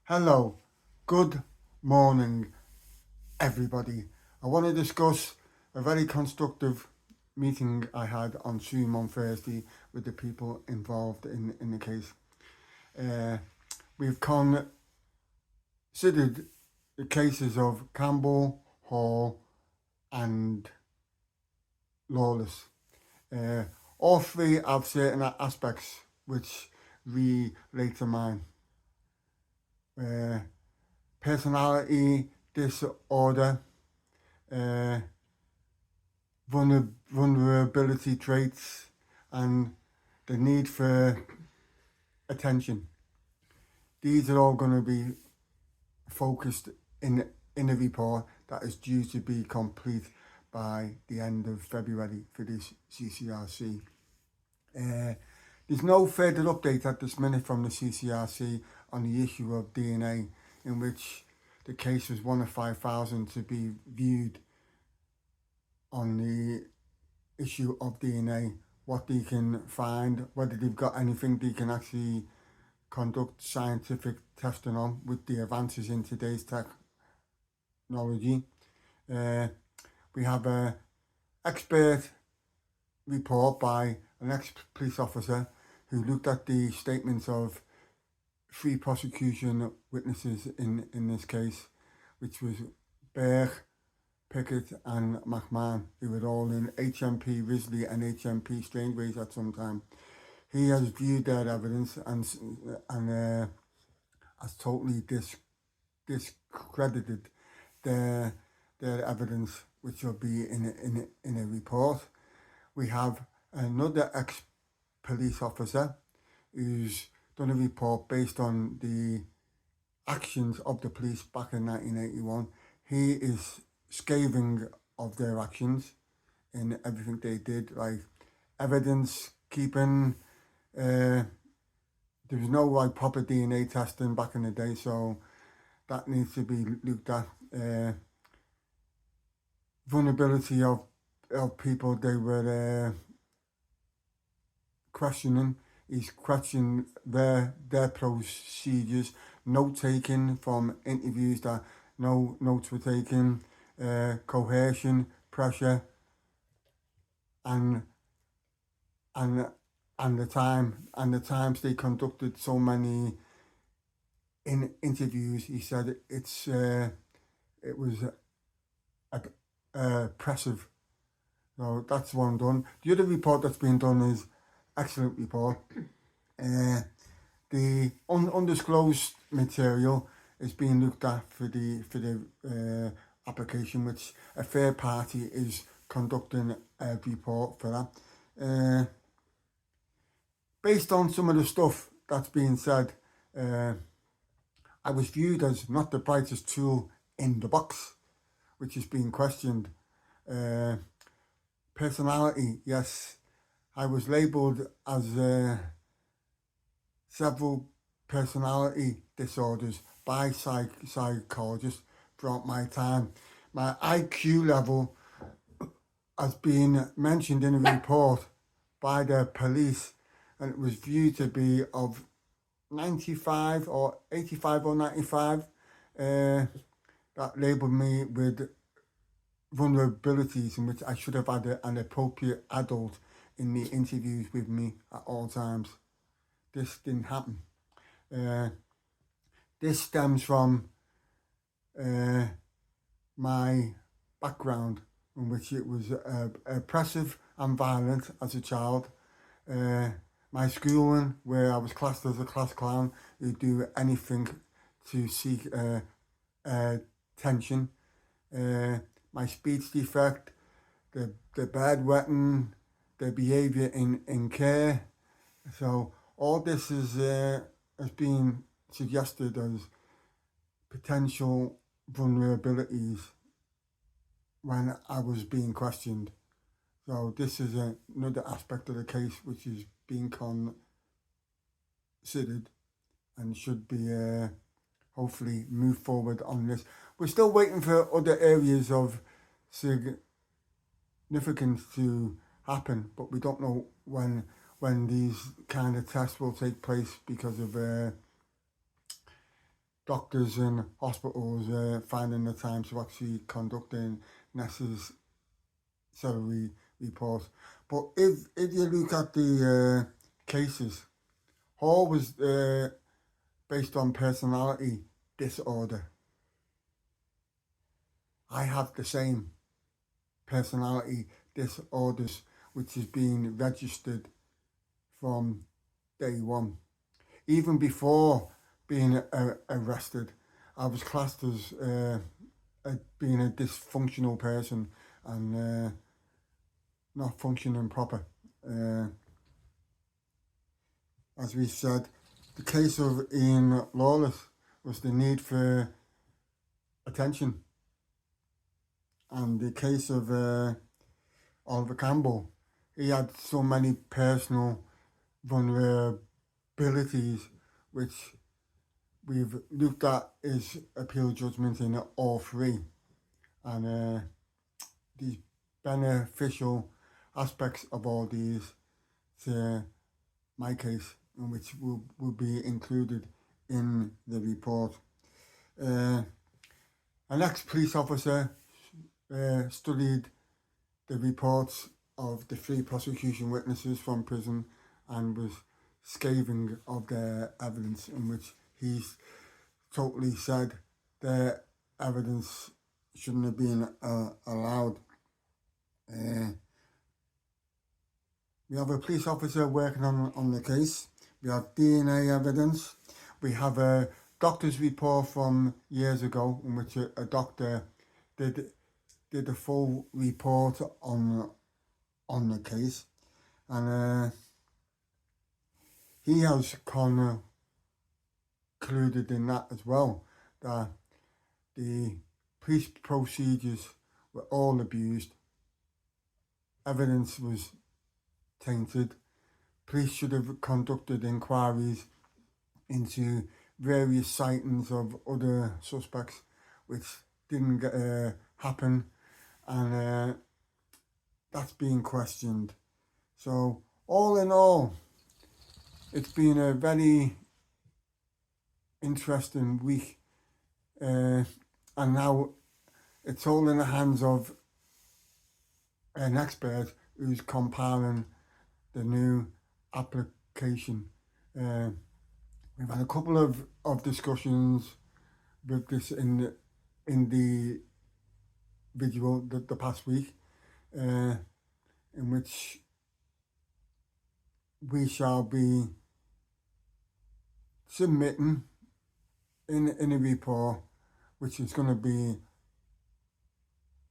Hello, good morning, everybody. I want to discuss a very constructive meeting I had on Zoom on Thursday with the people involved in the case. We've considered the cases of Campbell, Hall, and Lawless. All three have certain aspects which relate to mine. Personality disorder, uh, vulnerability traits, and the need for attention. These are all going to be focused in a report that is due to be complete by the end of February for this CCRC. There's no further update at this minute from the CCRC on the issue of DNA, in which the case was one of 5,000 to be viewed on the issue of DNA, what they can find, whether they've got anything they can actually conduct scientific testing on with the advances in today's technology. We have an expert report by an ex-police officer who looked at the statements of three prosecution witnesses in this case, which was Berg, Pickett and McMahon, who were all in HMP Risley and HMP Strangeways at some time. He has viewed their evidence and has totally discredited their evidence, which will be in a report. We have another ex-police officer who's done a report based on the actions of the police back in 1981. He is scathing of their actions in everything they did, like evidence keeping. There was no proper DNA testing back in the day, so that needs to be looked at. Vulnerability of people they were questioning. He's questioned their procedures, note taking from interviews that no notes were taken, coercion, pressure, and the times they conducted so many interviews. He said it was oppressive. So that's one done. The other report that's been done is excellent report. The undisclosed material is being looked at for the application, which a third party is conducting a report for that. Based on some of the stuff that's being said, I was viewed as not the brightest tool in the box, which is being questioned. Personality, yes, I was labelled as several personality disorders by psychologists throughout my time. My IQ level has been mentioned in a report by the police, and it was viewed to be of 95 or 85 or 95. That labelled me with vulnerabilities in which I should have had an appropriate adult in the interviews with me at all times. This didn't happen. This stems from my background, in which it was oppressive and violent as a child. My schooling, where I was classed as a class clown who'd do anything to seek attention. My speech defect, the bedwetting, the behaviour in care. So all this has been suggested as potential vulnerabilities when I was being questioned. So this is another aspect of the case which is being considered and should be hopefully move forward on this. We're still waiting for other areas of significance to happen, but we don't know when these kind of tests will take place because of doctors and hospitals finding the time to actually conduct a necessary report. But if you look at the cases, Hall was based on personality disorder. I have the same personality disorders, which has been registered from day one. Even before being arrested, I was classed as being a dysfunctional person and not functioning proper. As we said, the case of Ian Lawless was the need for attention. And the case of Oliver Campbell, he had so many personal vulnerabilities which we've looked at his appeal judgment in all three. And these beneficial aspects of all these to my case, in which will be included in the report. An ex-police officer studied the reports of the 3 prosecution witnesses from prison and was scathing of their evidence, in which he's totally said their evidence shouldn't have been allowed. We have a police officer working on the case. We have DNA evidence. We have a doctor's report from years ago in which a doctor did a full report on the case, and he has concluded in that as well that the police procedures were all abused, evidence was tainted, police should have conducted inquiries into various sightings of other suspects, which didn't happen, and that's being questioned. So all in all, it's been a very interesting week, and now it's all in the hands of an expert who's compiling the new application. We've had a couple of discussions with this in the video the past week, in which we shall be submitting in a report, which is going to be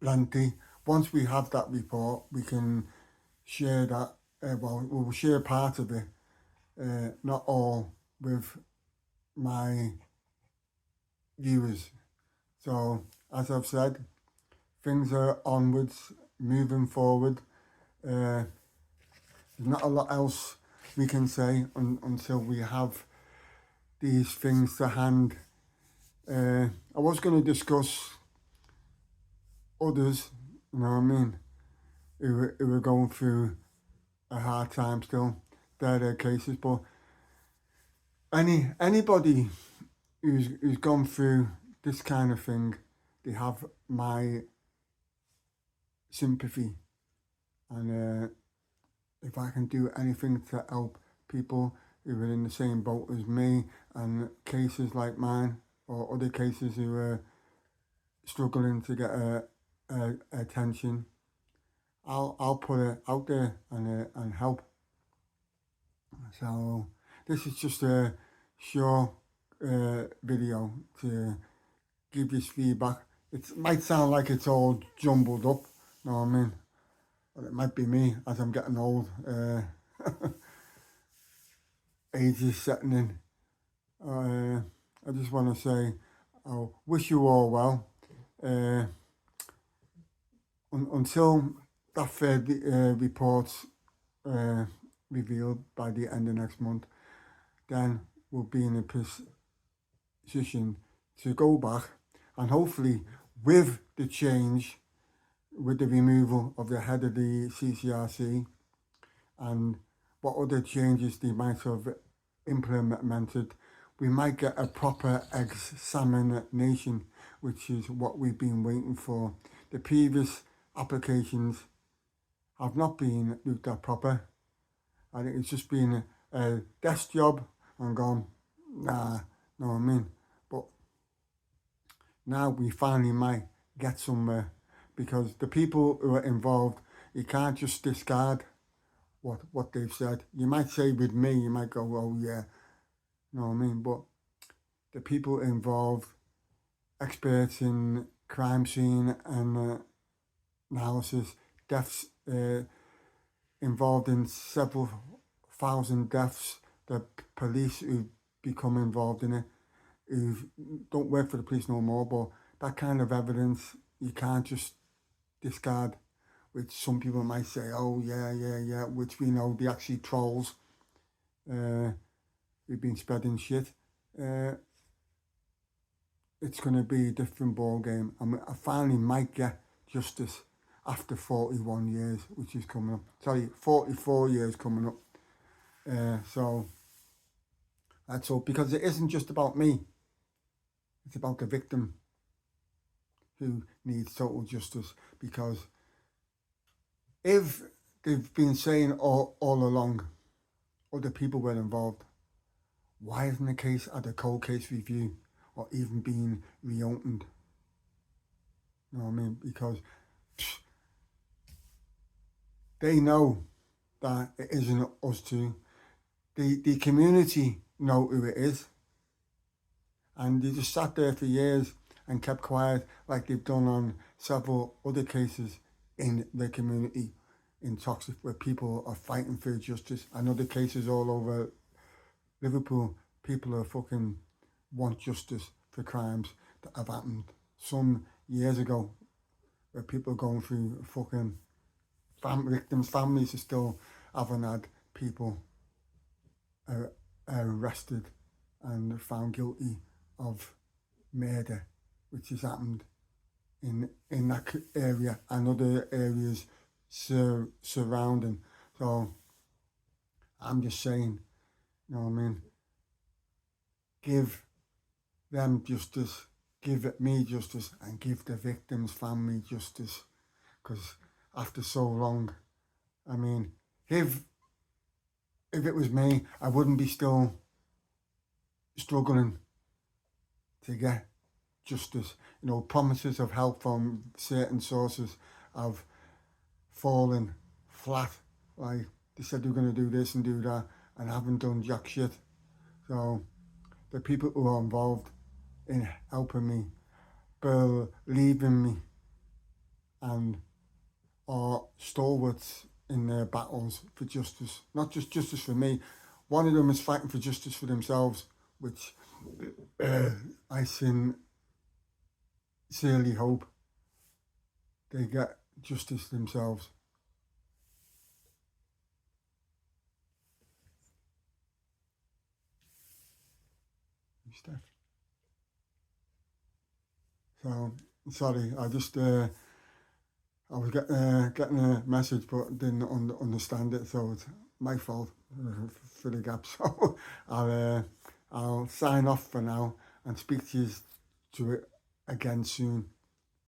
lengthy. Once we have that report, we can share that. We'll share part of it, not all, with my viewers. So, as I've said, things are onwards, moving forward. There's not a lot else we can say until we have these things to hand. I was going to discuss others, you know what I mean, who were going through a hard time still, their cases, but anybody who's gone through this kind of thing, they have my sympathy, and if I can do anything to help people who are in the same boat as me and cases like mine or other cases who are struggling to get attention, I'll put it out there and help. So this is just a short video to give this feedback. It might sound like it's all jumbled up, you know what I mean? But it might be me as I'm getting old. Age is setting in. I just want to say I wish you all well. Until that third report's revealed by the end of next month, then we'll be in a position to go back and hopefully with the change, with the removal of the head of the CCRC and what other changes they might have implemented, we might get a proper examination, which is what we've been waiting for. The previous applications have not been looked at proper. I think it's just been a desk job and gone, nah, know what I mean? But now we finally might get somewhere, because the people who are involved, you can't just discard what they've said. You might say with me, you might go, oh yeah, you know what I mean? But the people involved, experts in crime scene and analysis, deaths, involved in several thousand deaths, the police who become involved in it, who don't work for the police no more, but that kind of evidence you can't just discard, which some people might say, oh yeah, which we know they actually trolls, who've been spreading shit. It's going to be a different ball game, and I finally might get justice after 41 years, which is coming up. Sorry, 44 years coming up. So that's all, because it isn't just about me. It's about the victim who needs total justice, because if they've been saying all along other people were involved, why isn't the case at a cold case review or even being reopened? You know what I mean? Because they know that it isn't us two. The community know who it is. And they just sat there for years and kept quiet, like they've done on several other cases in the community in Toxic, where people are fighting for justice, and other cases all over Liverpool. People are fucking want justice for crimes that have happened some years ago, where people are going through fucking victims' families are still haven't had people arrested and found guilty of murder, which has happened in that area and other areas surrounding. So I'm just saying, you know what I mean? Give them justice, give me justice, and give the victim's family justice. Because after so long, I mean, if it was me, I wouldn't be still struggling to get justice. You know, promises of help from certain sources have fallen flat. Like, they said they were going to do this and do that, and haven't done jack shit. So the people who are involved in helping me, believing me, and are stalwarts in their battles for justice. Not just justice for me. One of them is fighting for justice for themselves, which I sincerely hope they get justice themselves. So, sorry, I just, I was getting a message but didn't understand it, so it's my fault for the gap. So I'll sign off for now and speak to you again soon.